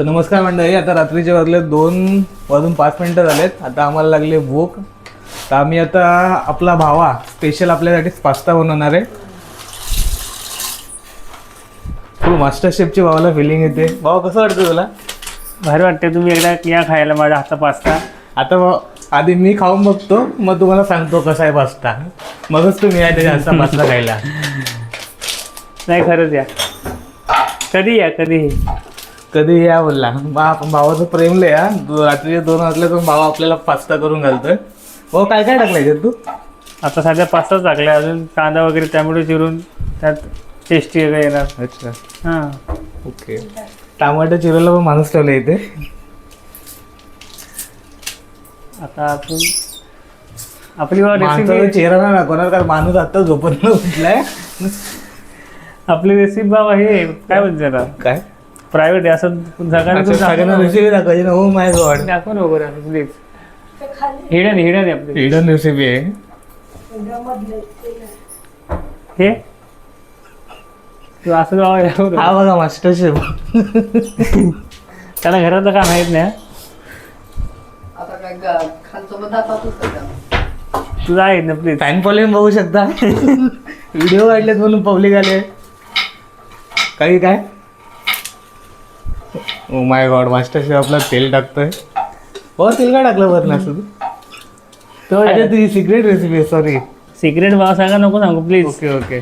तर नमस्कार मंडळी, आता रात्रीचे वाजले 2:05 झालेत. आता आम्हाला लागले भूक. तर आम्ही आता आपला भावा स्पेशल आपल्यासाठी पास्ता बनवणार आहे. फुल मास्टर शेफची भावाला फिलिंग येते. भावा कसं वाटतं तुला? भारी वाटते. तुम्ही एकदा या खायला माझ्या हातचा पास्ता. आता आधी मी खाऊन बघतो, मग तुम्हाला सांगतो कसा आहे पास्ता. मगच तुम्ही या त्याच्या हातचा पास्ता खायला. नाही खरंच या, कधी या कधी या बोलला. भावाचं प्रेम लय हा. रात्रीचे 2 वाजले तर भावा आपल्याला पास्ता करून घालतोय. भाऊ काय काय टाकलंय तू? आता सध्या पास्ताच टाकलाय, अजून कांदा वगैरे टॅमॅटो चिरून त्यात टेस्टी वगैरे येणार. अच्छा, हां ओके. टमाटर चिरायला पण माणूस ठेवला इथे. आता आपण आपली माणसाचा रेसिपी चेहरा नाही दाखवणार, कारण माणूस आता झोपत उठलाय. आपली रेसिपी बाबा हे काय म्हणते आता काय प्रायव्हेट आहे असं सगळ्यांना रेसिपी दाखवायची ना. हो माय गॉड, दाखव ना वगैरे प्लीज. हिडन आहे आपली हिडन रेसिपी आहे हे. तू असं बाबा हा बघा मास्टर शेफ. त्याला घरातलं काय माहित नाही. तुझं आहे ना प्लीज. फॅन फॉलोइंग बघू शकता. व्हिडिओ काढलेत म्हणून पब्लिक आले. काही काय ओ माय गॉड, मास्टर शेफ आपला तेल टाकतोय. हो, तेल काय टाकलं बरं असं तू? अच्छा, तुझी सिक्रेट रेसिपी आहे. सॉरी, सिक्रेट बाबा सांगा नको सांगू प्लीज. Okay okay.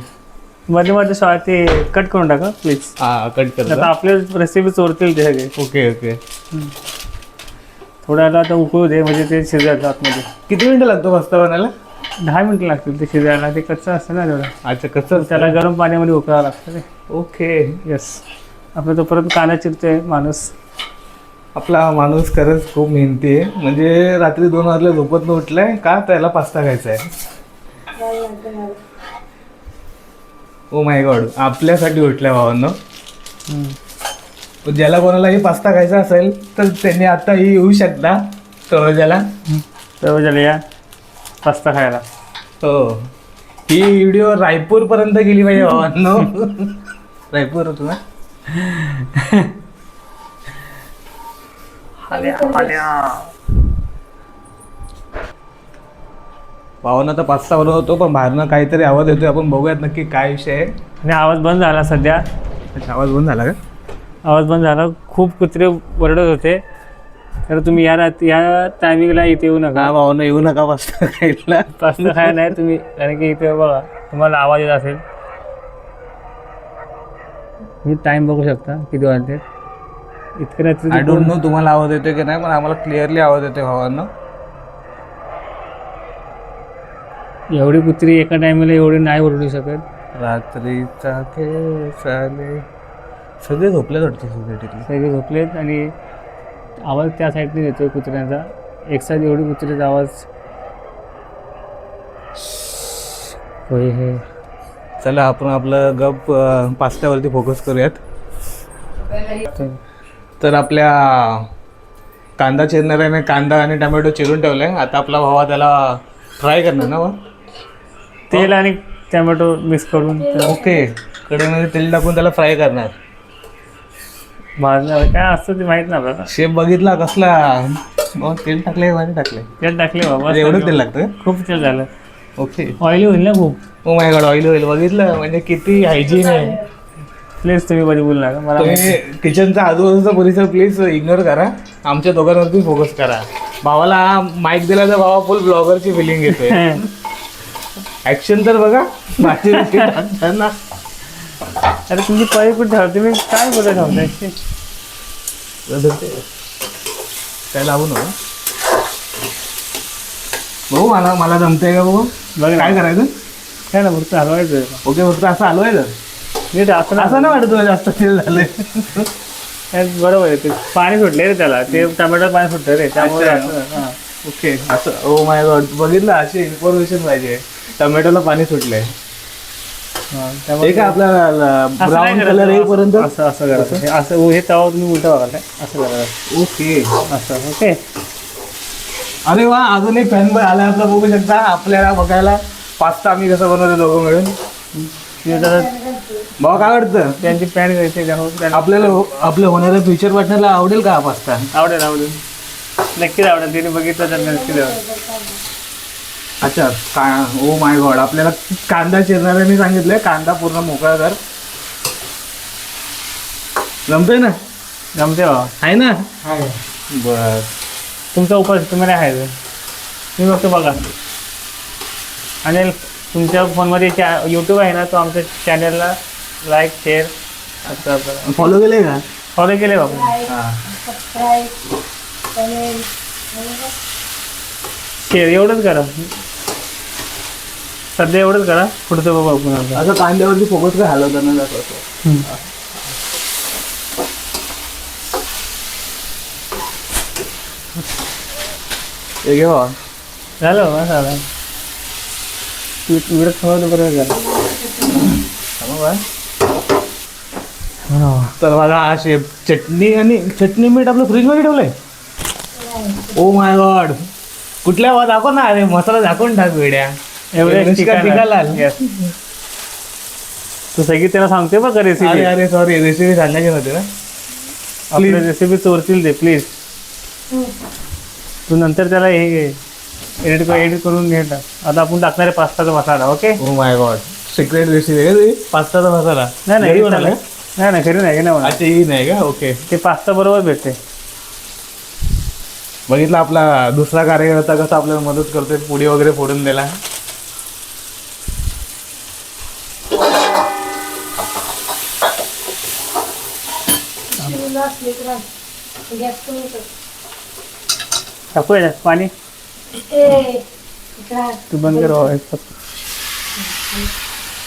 मध्ये मध्ये ते कट करून टाका प्लीज. हा, कट कर. आता आपले रेसिपी चोरतील ते सगळे. Okay okay. थोड्याला आता उकळू दे, म्हणजे ते शिजायला आतमध्ये. किती मिनिटं लागतो पास्ता बनायला? 10 मिनिटं लागतील ते शिजायला. ते कच्चं असतं ना तेवढं. अच्छा, कसं त्याला गरम पाण्यामध्ये उकळावं लागतं ते. ओके. येस. आपलं तोपर्यंत कांदा चिरतोय माणूस. आपला माणूस खरंच खूप मेहनती आहे. म्हणजे रात्री 2 वाजले झोपत न उठलाय का त्याला पास्ता खायचा आहे. ओ माय गॉड, आपल्यासाठी उठल्या भावांनो. ज्याला कोणालाही पास्ता खायचा असेल तर त्यांनी आताही येऊ शकता तळोजाला. तळोजाला या पास्ता खायला. हो, ही व्हिडिओ रायपूरपर्यंत गेली पाहिजे भावांनो. रायपूर होतो ना. भावांना तर पास्ता बनवतो, पण बाहेरनं काहीतरी आवाज येतोय. आपण बघूयात नक्की काय विषय आहे. आणि आवाज बंद झाला सध्या. अच्छा, आवाज बंद झाला का? आवाज बंद झाला. खूप कुत्रे ओरडत होते. तर तुम्ही या टायमिंगला इथे येऊ नका. हा भावांनो, येऊ नका पास्ता खायला. पास्ता खायला नाही तुम्ही, कारण की इथे बघा तुम्हाला आवाज येत असेल. मी टाईम बघू शकता किती वाजले. इतके रात्री आय डोंट नो तुम्हाला आवाज येतोय की नाही, पण आम्हाला क्लिअरली आवाज येतोय भावांनो. एवढी कुत्री एका टायमिंगला एवढी नाही ओरडू शकत. रात्रीचा खेळ चाले. सगळे झोपले वाटतं सोसायटीतले. सगळे झोपलेत आणि आवाज त्या साईडने येतोय कुत्र्यांचा. एक साईड एवढी कुत्र्याचा आवाज. होय हे. चला, आपण आपलं गप पास्त्यावरती फोकस करूयात. तर आपल्या कांदा चिरणाऱ्याने कांदा आणि टमॅटो चिरून ठेवलाय. आता आपला भावा त्याला फ्राय करणार ना. तेल आणि टमॅटो मिक्स करून ओके, कढईमध्ये तेल टाकून त्याला फ्राय करणार. भाजणार काय असतं ते माहीत नाही आपल्याला. शेफ बघितला कसला. तेल टाकले, पाणी टाकले. तेल टाकले बाबा. एवढं तेल लागतं? खूप तेल झालं. ओके. ऑइली होईल ना खूप. ओ माय गॉड, ऑइल होईल. बघितलं म्हणजे किती हायजीन आहे. प्लीज तुम्ही मध्ये बोलू नका मला. तुम्ही किचनचा आजूबाजूचा परिसर प्लीज इग्नोर करा. आमच्या दोघांवरती फोकस करा. भावाला माईक दिला तर भावा फुल ब्लॉगरची फिलिंग येते. ऍक्शन तर बघा माझी टाकताना. अरे तुमची पळी कुठे ठेवते? मी काय बोलत ठेवताय? काय लावू नका भाऊ. मला जमतंय का भाऊ? बघ काय करायचं? काय ना फक्त हलवायचं. ओके, फक्त असं हलवायचं. नीट असं असं नाही वाटत तुला जास्त तेल झालंय? बरोबर आहे. ते पाणी सुटले रे त्याला. ते टमॅटो पाणी सुटलं रे त्यामुळे. ओके, असं. ओ माय गॉड, बघितलं अशी इन्फॉर्मेशन पाहिजे. टमॅटोला पाणी सुटलंय. त्यामुळे का आपला ब्राऊन कलर येईपर्यंत असं असं करायचं. असं हे तवा तुम्ही उलटा बघा काय असं करायचं. ओके, असं. ओके. अरे वा, अजून एक फॅन बॉय आला आपला. बघू शकता आपल्याला बघायला पास्ता आम्ही कसं बनवतो दोघं मिळून. जरा भावा काय वाटतं त्यांची पॅन्ट घ्यायची त्यामुळे आपल्याला आपल्या होणाऱ्या फ्युचर पार्टनरला आवडेल का हा पास्ता? आवडेल आवडेल नक्कीच आवडेल. तिने बघितलं तर नक्कीच आवडेल. अच्छा ओ माय गॉड, आपल्याला कांदा चिरणाऱ्याने सांगितलंय कांदा पूर्ण मोकळा कर. जमतंय ना? जमते बाबा. आहे ना? बर. तुमचा उपास तुम्हाला आहे तुम्ही फक्त बघा. आणि तुमच्या फोनमध्ये यूट्यूब आहे ना, तो आमच्या चॅनलला लाईक शेअर सबस्क्राईब फॉलो केलंय का? फॉलो केले बाबा. हा. शेअर एवढंच करा सध्या, एवढंच करा. पुढचं बाबा आपण आता. असं कांद्यावरती फोकस काय हलवताना दाखवतो. हे घे बाबा. झालं बाबा झालं. व्हिडिओ खवलं बरोबर झालं. तर बघा हा शेप चटणी आणि चटणी मीठ आपलं फ्रीजमध्ये ठेवलंय. ओ माय गॉड, कुठल्या वा दाखव ना. अरे मसाला झाकून टाक वेड्या. एवढे टिकाला तू सगळी त्याला सांगते बघ अरे रेसिपी. अरे सॉरी, रेसिपी सांगायची नव्हती ना. आपल्या रेसिपी चोरतील ते प्लीज. तू नंतर त्याला हे एडिट करून घे टाक. आता आपण टाकणार आहे पास्ताचा मसाला. Okay. Oh my God, secret recipe आहे पास्ताचा मसाला. नाही घरी बनवलाय? नाही नाही घरी नाही ना मला. अच्छा ही नाही का? ओके. ते पास्ता बरोबर भेटते. बघितलं आपला दुसरा कार्यकर्ता कसा आपल्याला मदत करतोय पुडी वगैरे फोडून द्यायला. टाकू याच्यात पाणी. तू बंद कर बाबा.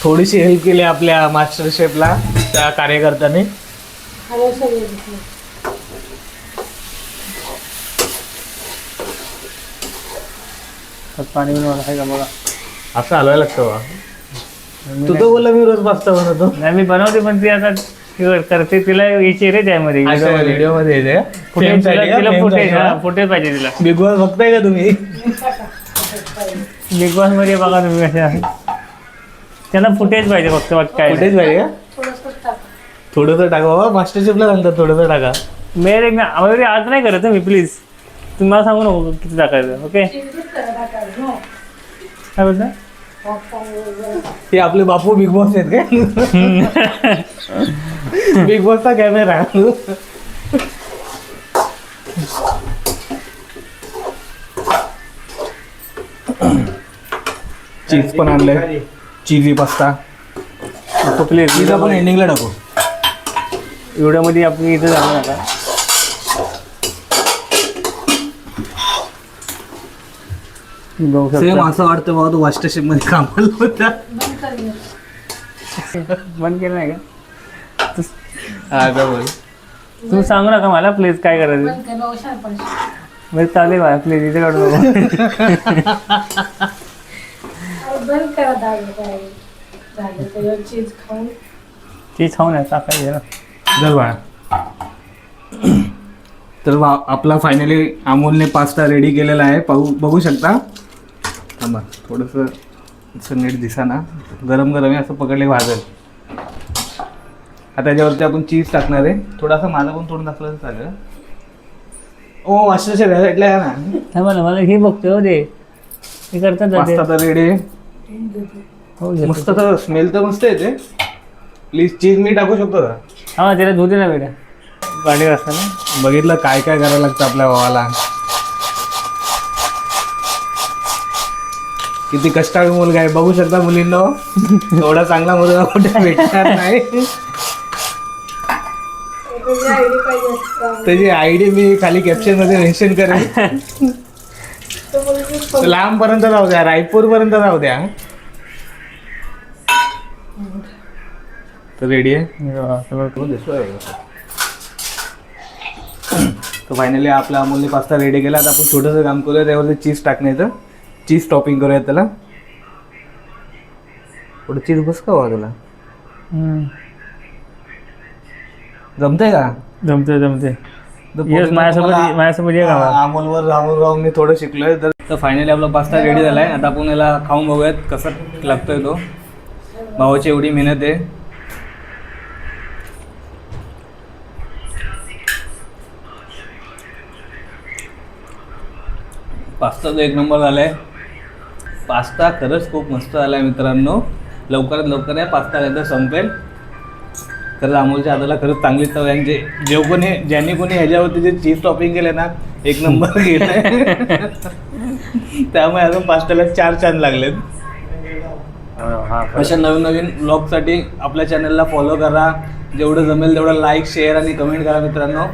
थोडीशी हेल्प केली आपल्या मास्टर शेफला त्या कार्यकर्त्याने. पाणी बनवलं आहे का बघा. असं हलवायला लागतं बा. तू तर बोलला मी रोज पास्ता बनवतो. नाही मी बनवते पण ती आता करते. तिला यायची रे त्यामध्ये व्हिडिओ मध्ये येते. फुटेज फुटेज पाहिजे तिला. बिग बॉस बघताय का तुम्ही? बिग बॉस मध्ये बघा तुम्ही कशा. त्यांना फुटेज पाहिजे फक्त. बाकी काय फुटेज पाहिजे का? थोडंसं टाका बाबा. मास्टर शेफला सांगतात थोडंसं टाका. मेरे आम्हाला आज नाही करत मी प्लीज. तुम्ही मला सांगू नको किती टाकायचं. ओके काय बोलता? हे आपले बापू बिग बॉस आहेत काय? Big बॉसचा camera. चीज पण आणलंय. चीजी पास्ता. प्लीज चीज आपण एंडिंगला टाकू. व्हिडिओमध्ये आपण इथं जाणार आता. बघू सेम शकता. असं वाटतं बाबा तू मास्टर शेफ मध्ये कामाला होता. बंद केलं नाही का? हा का बोल. तुम्ही सांगू नका मला प्लीज काय करायचं. बरं चालेल बा प्लीज इथे काढू नको. चीज खाऊन आहे टाकायचे ना. जर बाळा. तर आपला फायनली अमोलने पास्ता रेडी केलेला आहे. बघू शकता. थांबा थोडंसं असं नीट दिसा ना. गरम गरम आहे असं पकडले भाजल. आता त्याच्यावरती आपण चीज टाकणार आहे. थोडासा माझा पण तोडून टाकलं तर चालेल. ओ मास्टर शेफ ह्या साईडला आहे ना. थांबा ना मला हे बघतोय हो ते. हे करतात जाते. पास्ता तर रेडी आहे. हो मस्त तर स्मेल तर मस्त येते. प्लीज चीज मी टाकू शकतो का? हा त्याला धुते ना बेटा. भांडी असताना बघितलं काय काय करायला लागतं आपल्या भावाला. किती कष्टाळू मुलगा आहे. बघू शकता मुलींनो. एवढा चांगला मुलगा कुठे भेटणार नाही. त्याची आयडी मी खाली कॅप्शन मध्ये मेन्शन करेन. लांब पर्यंत जाऊ द्या. रायपूर पर्यंत जाऊ द्या. तर रेडी आहे. तर फायनली आपला अमोलने पास्ता रेडी केला. आता आपण छोटंसं काम करूया. त्यावरती चीज टाकण्याचं. चीज टॉपिंग करूया त्याला. थोडं चीज बस का व्हा तुला. जमतंय का? जमते जमते. तर येस माझ्यासोबत ये का. अमोलवर राहून मी थोडं शिकलोय. तर फायनली आपला पास्ता रेडी झालाय. आता आपण याला खाऊन बघूयात कसं लागतोय तो. भावाची एवढी मेहनत आहे. पास्ता तर एक नंबर झालाय. पास्ता खरंच खूप मस्त झालाय मित्रांनो. लवकरात लवकर आहे पास्ता नंतर संपेल. खरंच अमोलच्या हाताला खरंच चांगली चव आहे. ज्यांनी कोणी ह्याच्यावरती जे चीज टॉपिंग केलं ना एक नंबर गेलाय. त्यामुळे अजून पास्ताला 4 छान लागलेत. अशा नवीन नवीन ब्लॉगसाठी आपल्या चॅनलला फॉलो करा. जेवढं जमेल तेवढं लाईक शेअर आणि कमेंट करा मित्रांनो.